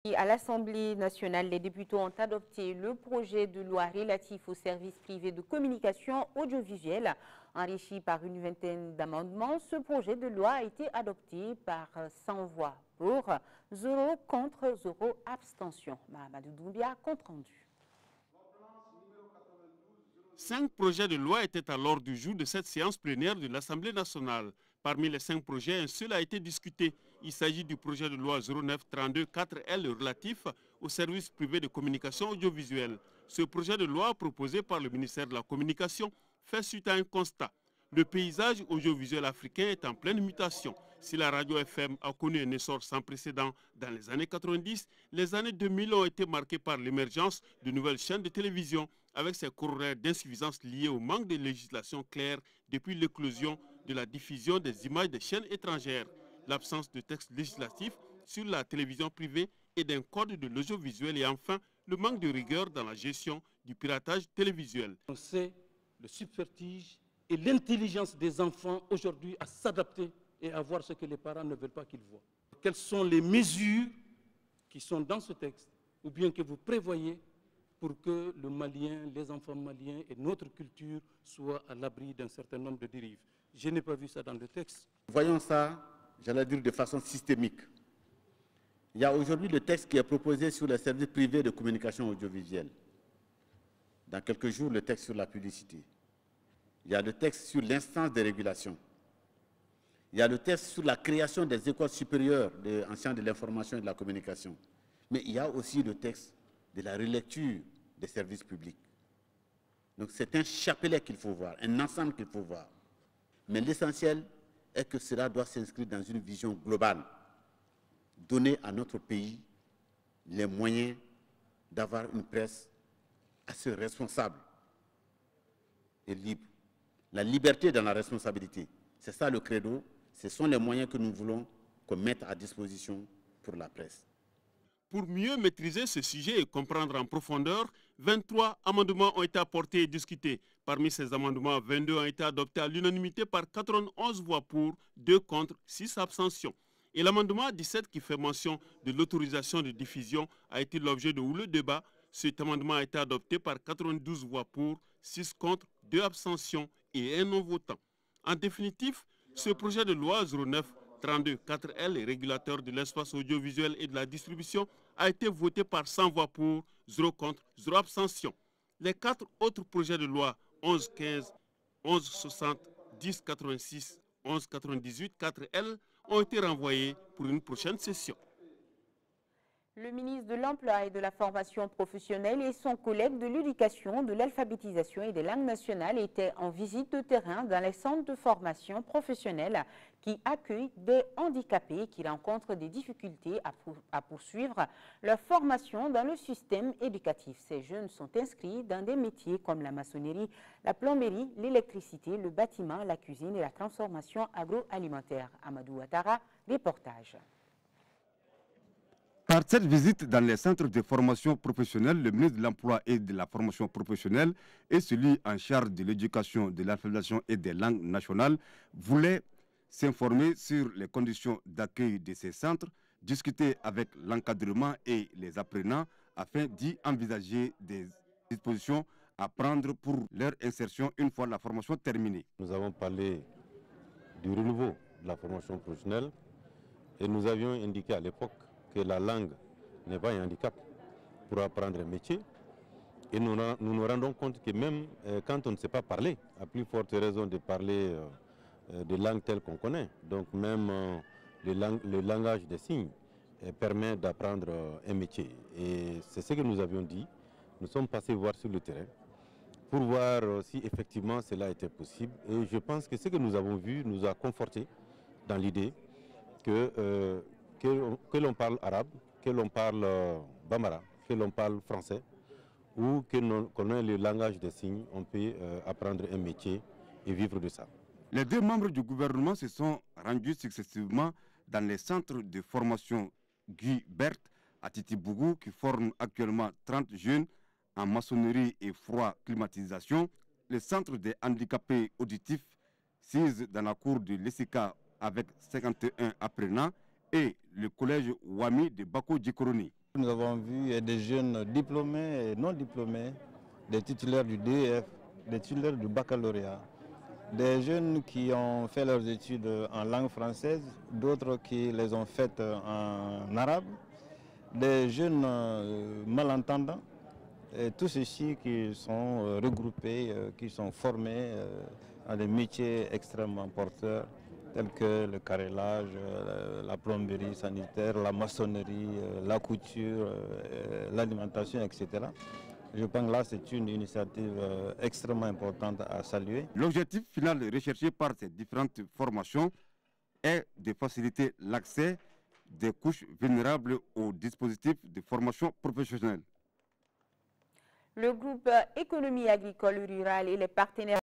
Et à l'Assemblée nationale, les députés ont adopté le projet de loi relatif aux services privés de communication audiovisuelle. Enrichi par une vingtaine d'amendements, ce projet de loi a été adopté par 100 voix pour, 0 contre, 0 abstention. Mahamadou Doumbia, compte rendu. 5 projets de loi étaient à l'ordre du jour de cette séance plénière de l'Assemblée nationale. Parmi les 5 projets, un seul a été discuté. Il s'agit du projet de loi 09-32-4L relatif aux services privés de communication audiovisuelle. Ce projet de loi proposé par le ministère de la Communication fait suite à un constat. Le paysage audiovisuel africain est en pleine mutation. Si la radio FM a connu un essor sans précédent dans les années 90, les années 2000 ont été marquées par l'émergence de nouvelles chaînes de télévision avec ses corollaires d'insuffisance liées au manque de législation claire depuis l'éclosion de la diffusion des images des chaînes étrangères, l'absence de texte législatif sur la télévision privée et d'un code de l'audiovisuel et enfin le manque de rigueur dans la gestion du piratage télévisuel. On sait le subterfuge et l'intelligence des enfants aujourd'hui à s'adapter et à voir ce que les parents ne veulent pas qu'ils voient. Quelles sont les mesures qui sont dans ce texte ou bien que vous prévoyez pour que le Malien, les enfants maliens et notre culture soient à l'abri d'un certain nombre de dérives? Je n'ai pas vu ça dans le texte. Voyons ça, j'allais dire de façon systémique. Il y a aujourd'hui le texte qui est proposé sur les services privés de communication audiovisuelle. Dans quelques jours, le texte sur la publicité. Il y a le texte sur l'instance de régulation. Il y a le texte sur la création des écoles supérieures en sciences de l'information et de la communication. Mais il y a aussi le texte de la relecture des services publics. Donc c'est un chapelet qu'il faut voir, un ensemble qu'il faut voir. Mais l'essentiel est que cela doit s'inscrire dans une vision globale, donner à notre pays les moyens d'avoir une presse assez responsable et libre. La liberté dans la responsabilité, c'est ça le credo, ce sont les moyens que nous voulons qu'on mette à disposition pour la presse. Pour mieux maîtriser ce sujet et comprendre en profondeur, 23 amendements ont été apportés et discutés. Parmi ces amendements, 22 ont été adoptés à l'unanimité par 91 voix pour, 2 contre, 6 abstentions. Et l'amendement 17 qui fait mention de l'autorisation de diffusion a été l'objet de houleux débat. Cet amendement a été adopté par 92 voix pour, 6 contre, 2 abstentions et 1 non-votant. En définitive, ce projet de loi 09-32-4L, régulateur de l'espace audiovisuel et de la distribution, a été voté par 100 voix pour, 0 contre, 0 abstention. Les 4 autres projets de loi 11-15, 11-60, 10-86, 11-98, 4L ont été renvoyés pour une prochaine session. Le ministre de l'Emploi et de la Formation professionnelle et son collègue de l'Éducation, de l'Alphabétisation et des langues nationales étaient en visite de terrain dans les centres de formation professionnelle qui accueillent des handicapés qui rencontrent des difficultés à poursuivre leur formation dans le système éducatif. Ces jeunes sont inscrits dans des métiers comme la maçonnerie, la plomberie, l'électricité, le bâtiment, la cuisine et la transformation agroalimentaire. Amadou Ouattara, reportage. Par cette visite dans les centres de formation professionnelle, le ministre de l'Emploi et de la Formation professionnelle et celui en charge de l'éducation, de l'alphabétisation et des langues nationales voulaient s'informer sur les conditions d'accueil de ces centres, discuter avec l'encadrement et les apprenants afin d'y envisager des dispositions à prendre pour leur insertion une fois la formation terminée. Nous avons parlé du renouveau de la formation professionnelle et nous avions indiqué à l'époque que la langue n'est pas un handicap pour apprendre un métier. Et nous nous rendons compte que même quand on ne sait pas parler, à plus forte raison de parler des langues telles qu'on connaît, donc même le langage des signes permet d'apprendre un métier. Et c'est ce que nous avions dit. Nous sommes passés voir sur le terrain pour voir si effectivement cela était possible. Et je pense que ce que nous avons vu nous a conforté dans l'idée que l'on parle arabe, que l'on parle bambara, que l'on parle français ou qu'on ait le langage des signes, on peut apprendre un métier et vivre de ça. Les 2 membres du gouvernement se sont rendus successivement dans les centres de formation Guy Berthe à Titibougou qui forment actuellement 30 jeunes en maçonnerie et froid climatisation, le centre des handicapés auditifs SIS dans la cour de l'ESICA avec 51 apprenants et le collège Wami de Bako Djikoroni. Nous avons vu des jeunes diplômés et non diplômés, des titulaires du DEF, des titulaires du baccalauréat, des jeunes qui ont fait leurs études en langue française, d'autres qui les ont faites en arabe, des jeunes malentendants, et tous ceux qui sont regroupés, qui sont formés à des métiers extrêmement porteurs, tels que le carrelage, la plomberie sanitaire, la maçonnerie, la couture, l'alimentation, etc. Je pense que là, c'est une initiative extrêmement importante à saluer. L'objectif final recherché par ces différentes formations est de faciliter l'accès des couches vulnérables aux dispositifs de formation professionnelle. Le groupe Économie agricole rurale et les partenaires